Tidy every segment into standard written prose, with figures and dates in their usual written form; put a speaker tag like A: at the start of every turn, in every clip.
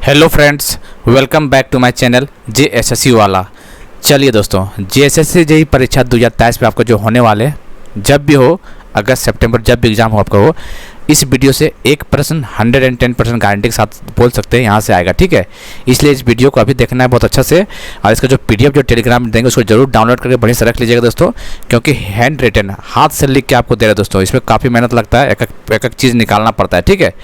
A: Hello friends, welcome back to my channel JSSC वाला। चलिए दोस्तों, JSSC जेईई परीक्षा 2023 में आपको जो होने वाले जब भी हो, अगस्त सितंबर जब भी एग्ज़ाम हो आपका हो, इस वीडियो से 1% 110% गारंटी के साथ बोल सकते हैं यहाँ से आएगा। ठीक है, इसलिए इस वीडियो को अभी देखना है बहुत अच्छा से, और इसका जो PDF जो टेलीग्राम में देंगे उसको जरूर डाउनलोड करके बढ़िया से रख लीजिएगा दोस्तों, क्योंकि हैंड रिटन हाथ से लिख के आपको दे रहे हैं दोस्तों। इसमें काफ़ी मेहनत लगता है, एक एक चीज़ निकालना पड़ता है। ठीक है,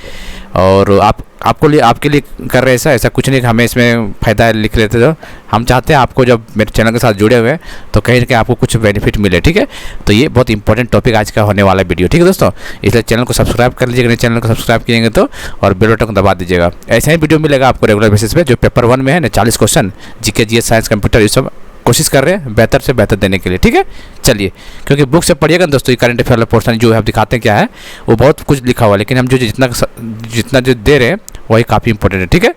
A: और आपके लिए कर रहे हैं ऐसा कुछ नहीं कि हमें इसमें फ़ायदा लिख लेते हो। हम चाहते हैं आपको जब मेरे चैनल के साथ जुड़े हुए हैं तो कहीं ना कहीं आपको कुछ बेनिफिट मिले। ठीक है, तो ये बहुत इंपॉर्टेंट टॉपिक आज का होने वाला वीडियो। ठीक है दोस्तों, इसलिए चैनल को सब्सक्राइब कर लीजिएगा, चैनल को सब्सक्राइब किएंगे तो, और बेल बटन को दबा दीजिएगा। ऐसा ही वीडियो मिलेगा आपको रेगुलर बेसिस पे। जो पेपर 1 में है ना 40 question GK GS science computer, ये सब कोशिश कर रहे हैं बेहतर से बेहतर देने के लिए। ठीक है, चलिए, क्योंकि बुक से पढ़िएगा ना दोस्तों, ये करंट अफेयर वाला पोर्शन जो हम दिखाते हैं क्या है, वो बहुत कुछ लिखा हुआ है, लेकिन हम जो जितना जो दे रहे हैं वही काफ़ी इंपॉर्टेंट है। ठीक है,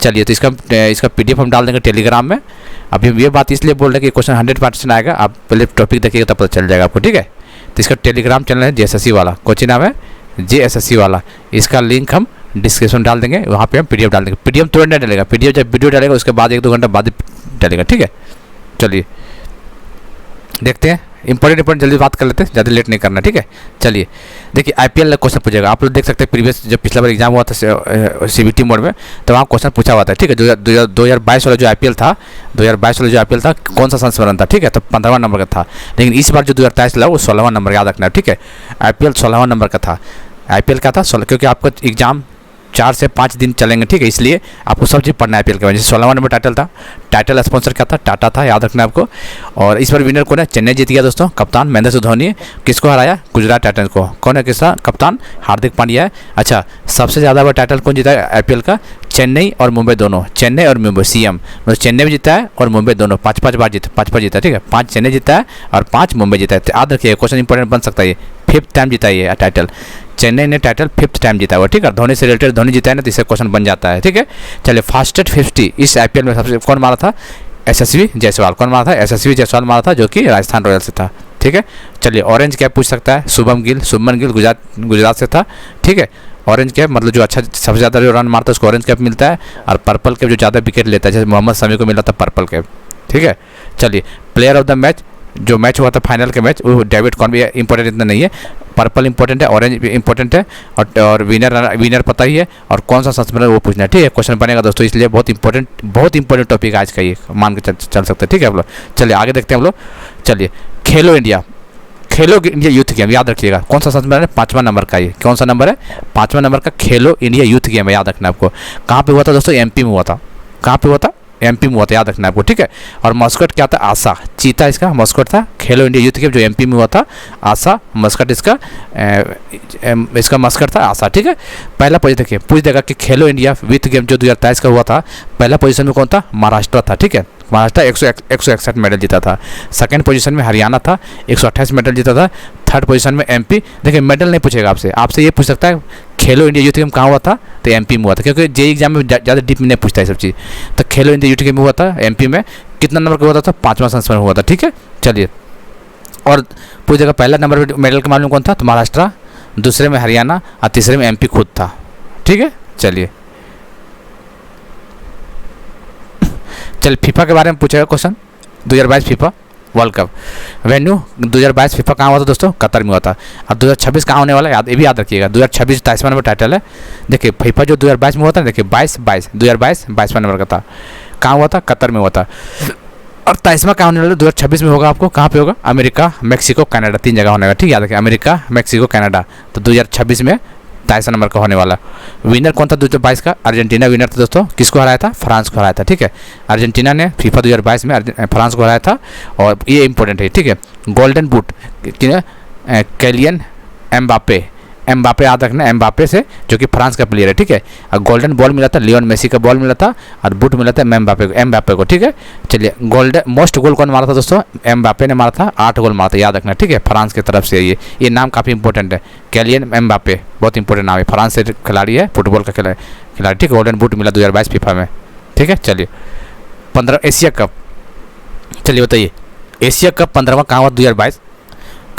A: चलिए, तो इसका PDF हम डाल देंगे टेलीग्राम में। अभी हम ये बात इसलिए बोल रहे हैं कि क्वेश्चन 100% आएगा, आप पहले टॉपिक देखिएगा तब पता चल जाएगा आपको। ठीक है, तो इसका टेलीग्राम चैनल है JSSC वाला, कोचिंग नाम है JSSC वाला। इसका लिंक हम डिस्क्रिप्शन डाल देंगे, वहाँ पे हम PDF डाल देंगे। PDF तुरंत नहीं डालेगा, PDF जब वीडियो डालेगा उसके बाद 1-2 घंटा बाद डालेगा। ठीक है, चलिए देखते हैं, इंपॉर्टेंट जल्दी बात कर लेते हैं, ज़्यादा लेट नहीं करना। ठीक है, चलिए देखिए, IPL क्वेश्चन पूछेगा। आप लोग देख सकते हैं प्रीवियस जब पिछला बार एग्जाम हुआ था CBT मोड में, तो वहाँ क्वेश्चन पूछा हुआ था। ठीक है, 2022 वाला जो IPL था, 2022 वाला जो IPL था कौन सा संस्मरण था। ठीक है, तो 15वां नंबर का था, लेकिन इस बार जो 2023 था वो 16वां नंबर, याद रखना है। ठीक है, IPL 16वां नंबर का था। IPL का था 16, क्योंकि आपका एग्जाम 4 से 5 दिन चलेंगे। ठीक है, इसलिए आपको सब चीज़ पढ़ना है IPL के बारे में। 16वां नंबर टाइटल था, टाइटल स्पॉन्सर क्या था, टाटा था, याद रखना है आपको। और इस बार विनर कौन है, चेन्नई जीत गया दोस्तों। कप्तान महेंद्र सिंह धोनी किसको हराया, गुजरात टाइटंस को। कौन है किसका कप्तान, हार्दिक पांड्या है। अच्छा, सबसे ज़्यादा बार टाइटल कौन जीता है IPL का, चेन्नई और मुंबई दोनों, चेन्नई और मुंबई CM, मतलब चेन्नई भी जीता है और मुंबई दोनों, 5-5 बार जीता है। ठीक है, 5 चेन्नई जीता है और 5 मुंबई जीता है। याद रखिए, क्वेश्चन इंपॉर्टेंट बन सकता है। ये 5th टाइम जीता है ये टाइटल, चेन्नई ने टाइटल 5th टाइम जीता हुआ। ठीक है, धोनी से रिलेटेड, धोनी जीता है ना, तो इससे क्वेश्चन बन जाता है। ठीक है, चलिए, फास्टेस्ट 50 इस IPL में सबसे कौन मारा था, SSV जायसवाल। कौन मारा था, SSV जायसवाल मारा था, जो कि राजस्थान रॉयल्स से था। ठीक है, चलिए, ऑरेंज कैप पूछ सकता है, शुभमन गिल गुजरात से था। ठीक है, ऑरेंज कैप मतलब जो अच्छा सबसे ज़्यादा जो रन मारता है उसको ऑरेंज कैप मिलता है, और पर्पल कैप जो ज़्यादा विकेट लेता है, जैसे मोहम्मद शमी को मिला था पर्पल कैप। ठीक है, चलिए, प्लेयर ऑफ द मैच, जो मैच हुआ था फाइनल के मैच, वो डेविड कॉनवे इंपॉर्टेंट इतना नहीं है, पर्पल इंपॉर्टेंट है, ऑरेंज इंपॉर्टेंट है, और विनर पता ही है, और कौन सा संस्मरण वो पूछना है। ठीक है, क्वेश्चन बनेगा दोस्तों, इसलिए बहुत इंपॉर्टेंट टॉपिक आज का ये मान के चल सकते हैं। ठीक है आप लोग, चलिए आगे देखते हैं हम लोग। चलिए, खेलो इंडिया यूथ गेम, याद रखिएगा कौन सा संस्मरण है, 5वां नंबर का। ये कौन सा नंबर है, 5वां नंबर का खेलो इंडिया यूथ गेम है, याद रखना आपको। कहाँ पे हुआ था दोस्तों, MP में हुआ था। कहाँ पे हुआ था, MP में हुआ था, याद रखना आपको। ठीक है, और मस्कट क्या था, आशा, चीता इसका मस्कट था। खेलो इंडिया यूथ गेम जो MP में हुआ था, आशा मस्कट इसका मस्कट था, आशा। ठीक है, पहला पोजीशन देखिए, पूछ देगा कि खेलो इंडिया यूथ गेम जो 2023 का हुआ था, पहला पोजीशन में कौन था, महाराष्ट्र था। ठीक है, महाराष्ट्र 161 मेडल जीता था। सेकंड पोजीशन में हरियाणा था, 128 मेडल जीता था। थर्ड पोजीशन में MP। देखिए, मेडल नहीं पूछेगा आपसे ये पूछ सकता है खेलो इंडिया यूथ गेम कहाँ हुआ था, तो MP में हुआ था, क्योंकि JEE एग्जाम में ज़्यादा डीप में नहीं पूछता है सब चीज़। तो खेलो इंडिया यूथ गेम में हुआ था MP में, कितना नंबर का हुआ था, 5वां संस्मरण हुआ था। ठीक है, चलिए, और पूछेगा पहला नंबर मेडल के मामले में कौन था, तो महाराष्ट्र, दूसरे में हरियाणा, और तीसरे में MP खुद था। ठीक है, चलिए FIFA के बारे में पूछेगा question, 2022 FIFA world cup venue 2022 FIFA कहाँ हुआ था दोस्तों, कतर में हुआ था। अब 2026 कहाँ होने वाला है, ये भी याद रखिएगा। 2026 23वां नंबर टाइटल है। देखिए, FIFA जो 2022 में हुआ था, देखिए 22वां नंबर का था, कहाँ हुआ था, कतर में हुआ था। और 23वां कहाँ होने वाला, 2026 में होगा। आपको कहाँ पे होगा, अमेरिका, मैक्सिको, कनाडा, 3 जगह होने वाला। ठीक है, याद रखिए, अमेरिका, मैक्सिको, कनाडा। तो 2026 में 23वां नंबर का होने वाला। विनर कौन था 2022 का, अर्जेंटीना विनर था दोस्तों। किसको हराया था, फ्रांस को हराया था। ठीक है, अर्जेंटीना ने FIFA 2022 में फ्रांस को हराया था, और ये इंपॉर्टेंट है। ठीक है, गोल्डन बूट कैलियन एम्बापे याद रखना, एम्बापे से, जो कि फ्रांस का प्लेयर है। ठीक है, और गोल्डन बॉल मिला था, लियोन मेसी का बॉल मिला था, और बूट मिला था एम्बापे को। ठीक है, चलिए, मोस्ट गोल कौन मारा था दोस्तों, एम्बापे ने मारा था, 8 गोल मारा था, याद रखना। ठीक है, फ्रांस की तरफ से ये नाम काफ़ी इंपॉर्टेंट है, कैलियन एम्बापे, बहुत इंपॉर्टेंट नाम है, फ्रांस से खिलाड़ी है, फुटबॉल का खिलाड़ी। ठीक है, गोल्डन बूट मिला 2022 FIFA में। ठीक है, चलिए, 15 एशिया कप, चलिए बताइए, एशिया कप 15वां कहाँ हुआ 2022,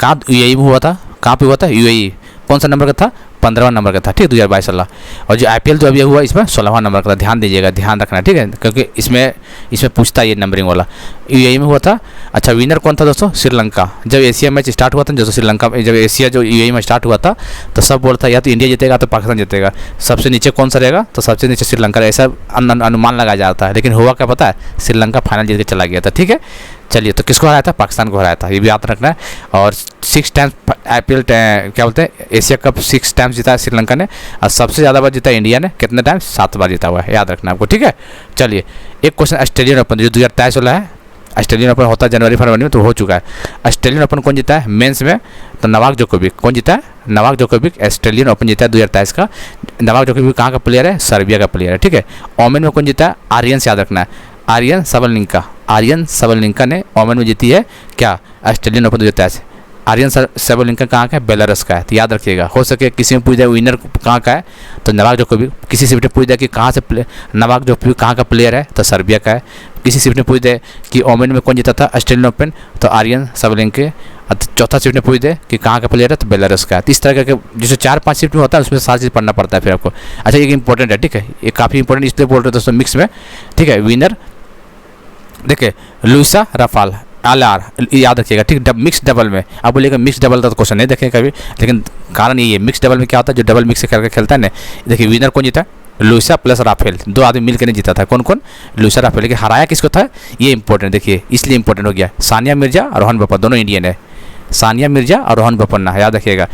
A: कहाँ UAE में हुआ था। कहाँ पे हुआ था, UAE। कौन सा नंबर का था, 15वां नंबर का था, ठीक, 2022 वाला। और जो IPL जो अभी हुआ इसमें 16वां नंबर का था, ध्यान दीजिएगा, ध्यान रखना, ठीक है, क्योंकि इसमें पूछता है ये नंबरिंग वाला। UAE में हुआ था। अच्छा, विनर कौन था दोस्तों? श्रीलंका। जब एशिया मैच स्टार्ट हुआ था, जो श्रीलंका, जब एशिया जो UAE में स्टार्ट हुआ था, तो सब बोलता या तो इंडिया जीतेगा तो पाकिस्तान जीतेगा, सबसे नीचे कौन सा रहेगा? तो सबसे नीचे श्रीलंका, ऐसा अनुमान लगाया जाता है। लेकिन हुआ क्या पता है? श्रीलंका फाइनल जीत के चला गया था, ठीक है। चलिए, तो किसको हराया था? पाकिस्तान को हराया था, ये भी याद रखना है। और 6 टाइम्स IPL क्या बोलते हैं, एशिया कप 6 टाइम्स जीता है श्रीलंका ने, और सबसे ज़्यादा बार जीता इंडिया ने, कितने टाइम्स? 7 बार जीता हुआ है, याद रखना आपको, ठीक है। चलिए, एक क्वेश्चन ऑस्ट्रेलियन ओपन जो 2023 वाला है, ऑस्ट्रेलियन ओपन होता है जनवरी-फरवरी में, तो हो चुका है। ऑस्ट्रेलियन ओपन कौन जीता है मेंस में? तो नोवाक जोकोविक। कौन जीता है? नोवाक जोकोविक ऑस्ट्रेलियन ओपन जीता है 2023 का। नोवाक जोकोविक कहाँ का प्लेयर है? सर्बिया का प्लेयर है, ठीक है। ओमेन में कौन जीता है? आर्यन, याद रखना है, आर्यन सबलनिका। आर्यन सबलनिका ने ओमेन में जीती है क्या? Australian open 2023। आर्यन सबलनिका कहाँ का है? बेलारस का है, तो याद रखिएगा। हो सके किसी में पूछ जाए विनर कहाँ का है, तो नोवाक जोकोविक। किसी से भी पूछ जाए कि कहाँ से नोवाक जोकोविक कहाँ का प्लेयर है, तो सर्बिया का है। किसी शिफ्ट ने पूछ दे कि ओमेन में कौन जीता था ऑस्ट्रेलियन ओपन, तो आर्यन सबलनिका। चौथा शिफ्ट ने पूछ दे कि कहाँ का प्लेयर है, तो बेलारस का है। तो इस तरह के जैसे 4-5 शिफ्ट में होता है, उसमें सारी चीज़ पढ़ना पड़ता है फिर आपको। अच्छा, ये इंपॉर्टेंट है, ठीक है, ये काफ़ी इंपॉर्टेंट इसलिए बोल रहे हैं दोस्तों मिक्स में, ठीक है। विनर देखिए लुइसा राफेल LR, याद रखिएगा, ठीक। मिक्स डबल में आप बोलिएगा मिक्स डबल का तो क्वेश्चन नहीं देखें कभी, लेकिन कारण ये है, मिक्स डबल में क्या होता है, जो डबल मिक्स करके खेलता है ना, देखिए विनर कौन जीता है? लुइसा प्लस राफेल, 2 आदमी मिलकर नहीं जीता था। कौन कौन? Luisa Rafael. लेकिन हराया किसको था? ये इंपॉर्टेंट, देखिए इसलिए इंपॉर्टेंट हो गया। सानिया मिर्जा और रोहन बोपन्ना, दोनों इंडियन है। सानिया मिर्जा और रोहन बोपन्ना, याद रखिएगा।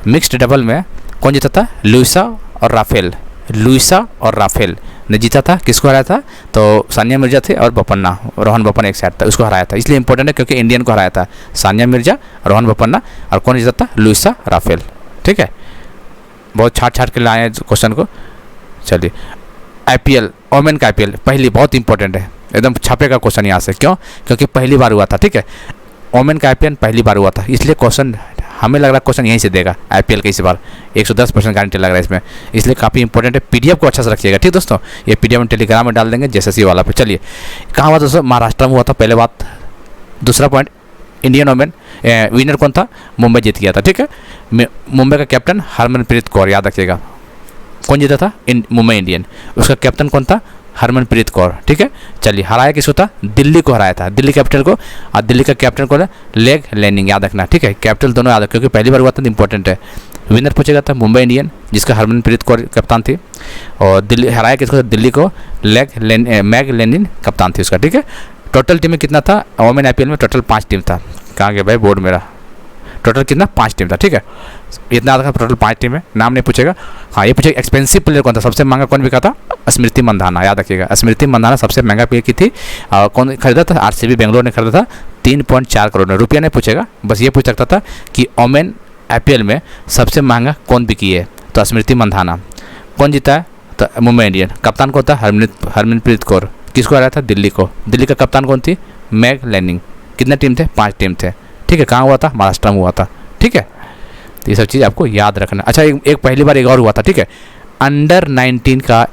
A: मिक्स्ड डबल में कौन जीता था? लुइसा और राफेल। लुइसा और राफेल ने जीता था। किसको हराया था? तो सानिया मिर्जा थे और बोपन्ना, रोहन बोपन्ना एक साइड था, उसको हराया था। इसलिए इंपॉर्टेंट है क्योंकि इंडियन को हराया था, सानिया मिर्जा, रोहन बोपन्ना, और कौन जीता था? लुइसा राफेल, ठीक है। बहुत छाट के लाए हैं क्वेश्चन को। चलिए, IPL ओमेन का IPL पहली, बहुत इंपॉर्टेंट है, एकदम छापेगा क्वेश्चन यहाँ से। क्यों? क्योंकि पहली बार हुआ था, ठीक है। ओमेन का IPL पहली बार हुआ था, इसलिए क्वेश्चन हमें लग रहा है क्वेश्चन यहीं से देगा IPL का इस बार। 110% गारंटी लग रहा है इसमें, इसलिए काफ़ी इंपॉर्टेंट है। PDF को अच्छा से रखिएगा, ठीक दोस्तों। ये PDF में टेलीग्राम में डाल देंगे JSSC वाला पे। चलिए, कहाँ हुआ दोस्तों? महाराष्ट्र में हुआ था, पहले बात। दूसरा पॉइंट, इंडियन ओमेन विनर कौन था? मुंबई जीत गया था, ठीक है। मुंबई का कैप्टन हरमनप्रीत कौर, याद रखिएगा। कौन जीता था? मुंबई इंडियन। उसका कैप्टन कौन था? हरमनप्रीत कौर, ठीक है। चलिए, हराया किसको था? दिल्ली को हराया था, दिल्ली कैपिटल को। और दिल्ली का कैप्टन कौन है? लेग लैंडिंग, याद रखना, ठीक है। कैपिटल दोनों याद रखना, क्योंकि पहली बार हुआ था, इंपॉर्टेंट है। विनर पूछेगा था मुंबई इंडियन, जिसका हरमनप्रीत कौर कप्तान थी। और दिल्ली हराया किसको? दिल्ली को। मैग लैंडिंग कप्तान थी उसका, ठीक है। टोटल टीम में कितना था? वोमेन IPL में टोटल 5 टीम था। कहाँ गया भाई बोर्ड मेरा? टोटल कितना? 5 टीम था, ठीक है। इतना याद रखा, टोटल 5 टीम है। नाम नहीं पूछेगा। हाँ, ये पूछेगा एक्सपेंसिव प्लेयर कौन था, सबसे महंगा कौन बिका था? स्मृति मंधाना, याद रखिएगा। स्मृति मंधाना सबसे महंगा प्लेयर की थी। कौन खरीदा था? RCB बेंगलोर ने खरीदा था 3.4 करोड़ में। रुपया नहीं पूछेगा, बस ये पूछ सकता था कि ओमेन IPL में सबसे महंगा कौन बिकी है, तो स्मृति मंधाना। कौन जीता है? तो मुंबई इंडियन। कप्तान कौन था? हरमनप्रीत कौर। किसको हराया था? दिल्ली को। दिल्ली का कप्तान कौन थी? Mag landing. कितने टीम थे? 5 टीम थे, ठीक है। कहाँ हुआ था? महाराष्ट्र में हुआ था, ठीक है। तो ये सब चीज़ आपको याद रखना। अच्छा, एक पहली बार एक और हुआ था, ठीक है। अंडर 19 का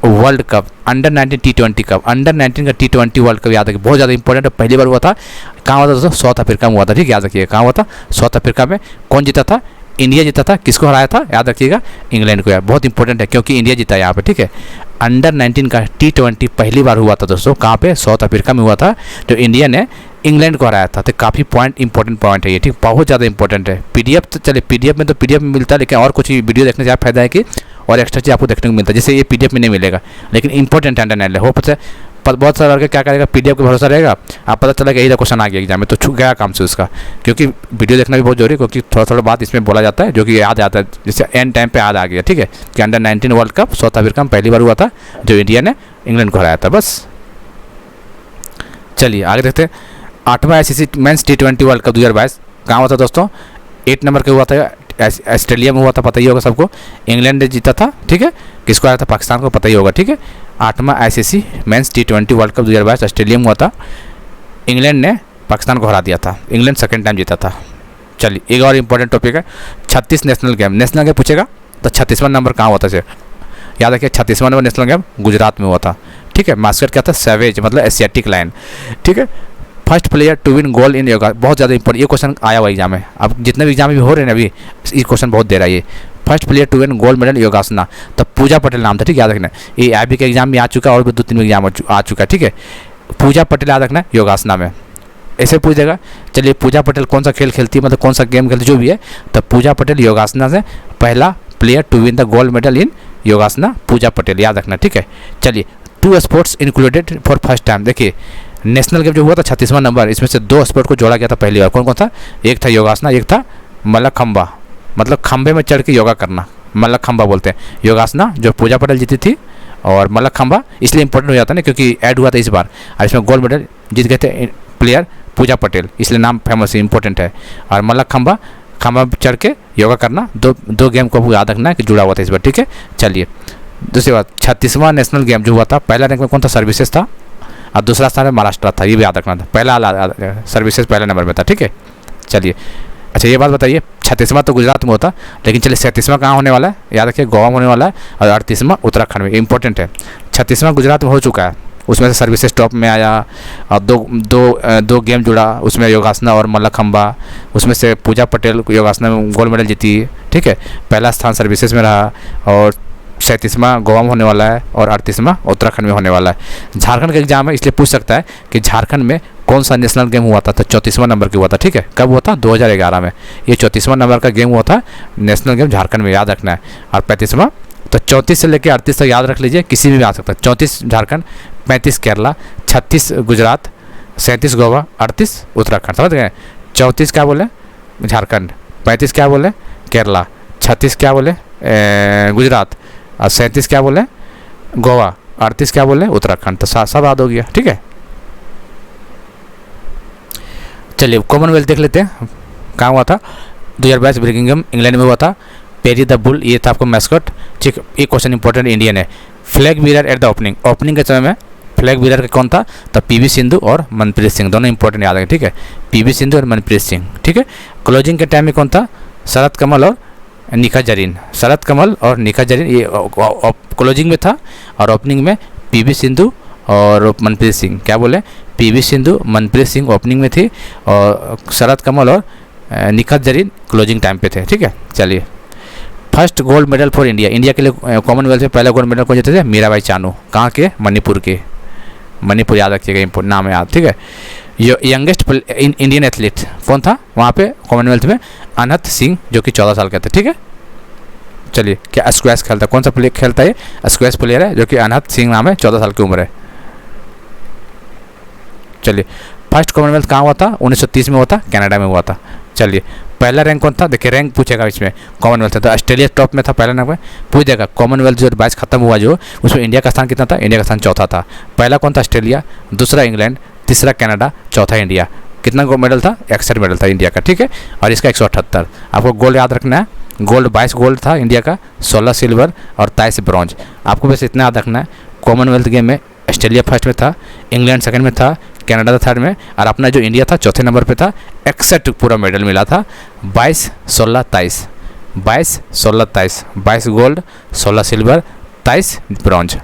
A: world cup, under 19 T20 cup, under 19 का T20 वर्ल्ड कप, याद रखिए, बहुत ज़्यादा इंपॉर्टेंट है। पहली बार हुआ था। कहाँ हुआ था दोस्तों? साउथ अफ्रीका में हुआ था, ठीक है, याद रखिए। कहाँ हुआ था? साउथ अफ्रीका में। कौन जीता था? इंडिया जीता था। किसको हराया था? याद रखिएगा, इंग्लैंड को। यार बहुत इंपॉर्टेंट है, क्योंकि इंडिया जीता यहाँ पे, ठीक है। अंडर 19 का T20 पहली बार हुआ था दोस्तों, कहाँ पे? साउथ अफ्रीका में हुआ था, जो इंडिया ने इंग्लैंड को हराया था। तो काफ़ी इंपॉर्टेंट पॉइंट है ये, ठीक, बहुत ज़्यादा इंपॉर्टेंट है। PDF तो चलिए, PDF में तो PDF में मिलता है, लेकिन और कुछ वीडियो देखने से आप फायदा है कि और एक्स्ट्रा चीज़ आपको देखने को मिलता है, जैसे ये PDF में नहीं मिलेगा, लेकिन इंपॉर्टेंट अंडर हो पता है। बहुत सारा लड़के क्या करेगा, PDF पे भरोसा रहेगा, आप पता चला कि यही क्वेश्चन आ गया एग्जाम में, तो छूट गया काम से उसका। क्योंकि वीडियो देखना भी बहुत जरूरी है, क्योंकि थोड़ा बात इसमें बोला जाता है जो कि याद आता है, जैसे एंड टाइम पे याद आ गया, ठीक है, कि under 19 world cup south Africa में पहली बार हुआ था, जो इंडिया ने इंग्लैंड को हराया था। बस चलिए आगे देखते हैं। 8वां ICC men's T20 world cup 2022 कहाँ हुआ था दोस्तों? 8 नंबर के हुआ था, ऑस्ट्रेलिया में हुआ था, पता ही होगा सबको। इंग्लैंड ने जीता था, ठीक है। किसको आया था? पाकिस्तान को, पता ही होगा, ठीक है। 8वां ICC men's T20 world cup 2022 Australia में हुआ था। इंग्लैंड ने पाकिस्तान को हरा दिया था, इंग्लैंड सेकंड टाइम जीता था। चलिए एक और इंपॉर्टेंट टॉपिक है 36 नेशनल गेम पूछेगा, तो 36वां नंबर कहाँ हुआ था सर? याद रखिए, 36वां नंबर नेशनल गेम गुजरात में हुआ था, ठीक है। मास्कट क्या था? सैवेज, मतलब एशियाटिक लायन, ठीक है। First player to win gold in yoga, बहुत ज़्यादा इंपॉर्टेंट, ये क्वेश्चन आया हुआ एग्जाम में। अब जितने भी एग्जाम भी हो रहे हैं अभी, ये क्वेश्चन बहुत दे रहा है ये। First player to win gold medal yogasana, तो पूजा पटेल नाम था, ठीक है, याद रखना। ये IB के एग्जाम में आ चुका है और भी 2-3 एग्जाम आ चुका है, ठीक है। पूजा पटेल याद रखना योगासना में, ऐसे पूछ देगा। चलिए पूजा पटेल कौन सा खेल खेलती है, मतलब कौन सा गेम खेलती है, जो भी है, तो पूजा पटेल योगासना से पहला player to win the gold medal in yogasana, Pooja Patel, याद रखना, ठीक है। चलिए 2 sports included for first time, देखिए नेशनल गेम जो हुआ था 36वां नंबर, इसमें से 2 स्पोर्ट को जोड़ा गया था पहली बार। कौन कौन था? एक था योगासना, एक था मल्लखंबा, मतलब खंबे में चढ़ के योगा करना, मल्लखंबा बोलते हैं। योगासना जो पूजा पटेल जीती थी, और मल्लखंबा इसलिए इंपॉर्टेंट हो जाता है ना क्योंकि ऐड हुआ था इस बार, और इसमें गोल्ड मेडल जीत गए थे प्लेयर पूजा पटेल, इसलिए नाम फेमस है, इंपॉर्टेंट है। और मल्लखंबा, खंबा चढ़ के योगा करना, दो गेम को याद रखना है कि जुड़ा हुआ था इस बार, ठीक है। चलिए दूसरी बात, 36वां नेशनल गेम जो हुआ था, पहला रैंक में कौन था? सर्विसेज था, और दूसरा स्थान में महाराष्ट्र था, ये भी याद रखना था। पहला सर्विसेज पहले नंबर में था, ठीक है। चलिए अच्छा ये बात बताइए, 36वां तो गुजरात में होता, लेकिन चलिए 37वां कहाँ होने वाला है? याद रखिए गोवा में होने वाला है, और 38वां उत्तराखंड में, इंपॉर्टेंट है। 36वां गुजरात में हो चुका है, उसमें से सर्विसेज टॉप में आया, और दो गेम जुड़ा, उसमें योगासना और मल्लखंबा, उसमें से पूजा पटेल योगासना में गोल्ड मेडल जीती, ठीक है। पहला स्थान सर्विसेज में रहा, और 37वां गोवा में होने वाला है, और 38वां उत्तराखंड में होने वाला है। झारखंड का एग्जाम है, इसलिए पूछ सकता है कि झारखंड में कौन सा नेशनल गेम हुआ था? तो 34वां नंबर का हुआ था, ठीक है। कब हुआ था? 2011 में। ये 34वां नंबर का गेम हुआ था, नेशनल गेम झारखंड में, याद रखना है। और 35वां, तो 34 से लेकर 38 तक याद रख लीजिए, किसी में भी आ सकता है। 34 झारखंड, 35 केरला, 36 गुजरात, 37 गोवा, 38 उत्तराखंड, समझ गए। 34 क्या बोले? झारखंड, 35 क्या बोले? केरला, 36 क्या बोले? गुजरात, और 37 क्या बोले? गोवा, 38 क्या बोले? उत्तराखंड। तो सब याद हो गया, ठीक है। चलिए कॉमनवेल्थ देख लेते हैं, कहाँ हुआ था? 2022 ब्रिमिंघम इंग्लैंड में हुआ था। पेरी द बुल, ये था आपको मैस्कट, ठीक। ये क्वेश्चन इंपॉर्टेंट इंडियन है। Flag bearer at the opening के समय में फ्लैग बीरर कौन था? तो PV सिंधु और मनप्रीत सिंह, दोनों इंपॉर्टेंट याद है, ठीक है। PV सिंधु और मनप्रीत सिंह, ठीक है। क्लोजिंग के टाइम में कौन था? शरद कमल और निखा जरीन, शरद कमल और निखा जरीन, ये क्लोजिंग में था, और ओपनिंग में PV सिंधु और मनप्रीत सिंह। क्या बोले? PV सिंधु, मनप्रीत सिंह ओपनिंग में थी, और शरद कमल और निखत जरीन क्लोजिंग टाइम पे थे, ठीक है। चलिए first gold medal for India के लिए कॉमनवेल्थ में पहला गोल्ड मेडल कौन जीते थे? मीराबाई चानू, कहाँ के? मणिपुर के, मणिपुर याद रखिएगा, नाम याद, ठीक है। यंगेस्ट इंडियन एथलीट कौन था वहाँ पे कॉमनवेल्थ में? अनहत सिंह, जो कि 14 साल के थे, ठीक है। चलिए क्या स्क्वैश खेलता है? कौन सा प्लेयर खेलता है? स्क्वैश प्लेयर है, जो कि अनहत सिंह नाम है, 14 साल की उम्र है। चलिए फर्स्ट कॉमनवेल्थ कहाँ हुआ था? 1930 में हुआ था, कनाडा में हुआ था। चलिए पहला रैंक कौन था? देखिए रैंक पूछेगा इसमें, कॉमनवेल्थ तो ऑस्ट्रेलिया टॉप में था पहला रैंक में, पूछ देगा। कॉमनवेल्थ जो 22 खत्म हुआ जो, उसमें इंडिया का स्थान कितना था? इंडिया का स्थान चौथा था। पहला कौन था? ऑस्ट्रेलिया, दूसरा इंग्लैंड, तीसरा कनाडा, चौथा इंडिया। कितना गोल्ड मेडल था? 61 मेडल था इंडिया का, ठीक है। और इसका 178। आपको गोल्ड याद रखना है, गोल्ड 22 गोल्ड था इंडिया का, 16 सिल्वर और 23 ब्रॉन्ज। आपको बस इतना याद रखना है, कॉमनवेल्थ गेम में ऑस्ट्रेलिया फर्स्ट में था, इंग्लैंड सेकंड में था, कनाडा थर्ड में, और अपना जो इंडिया था चौथे नंबर पे था। 61 पूरा मेडल मिला था, 22 16 23, 22 16 23, 22 गोल्ड, 16 सिल्वर, 23 ब्रॉन्ज,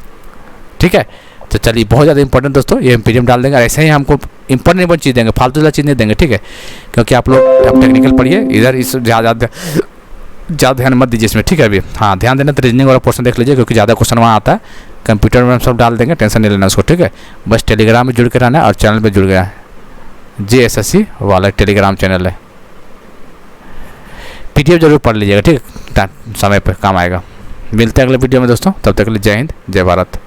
A: ठीक है। तो चलिए बहुत ज़्यादा इंपॉर्टेंट दोस्तों, ये हम PDF डाल देंगे, और ऐसे ही हमको इंपॉर्टेंट चीज़ देंगे, फालतू चीज़ नहीं देंगे, ठीक है। क्योंकि आप लोग अब टेक्निकल पढ़िए, इधर इस ज़्यादा ध्यान मत दीजिए इसमें, ठीक है। अभी हाँ ध्यान देना, तो रीजनिंग वाला पोर्शन देख लीजिए, क्योंकि ज़्यादा क्वेश्चन वहाँ आता है। कंप्यूटर में हम सब डाल देंगे, टेंशन नहीं लेना उसको, ठीक है। बस टेलीग्राम में जुड़ के रहना है, और चैनल पे जुड़ गया है, JSSC वाला टेलीग्राम चैनल है। PDF जरूर पढ़ लीजिएगा, ठीक है, समय पे काम आएगा। मिलते हैं अगले वीडियो में दोस्तों, तब तक के लिए जय हिंद, जय भारत।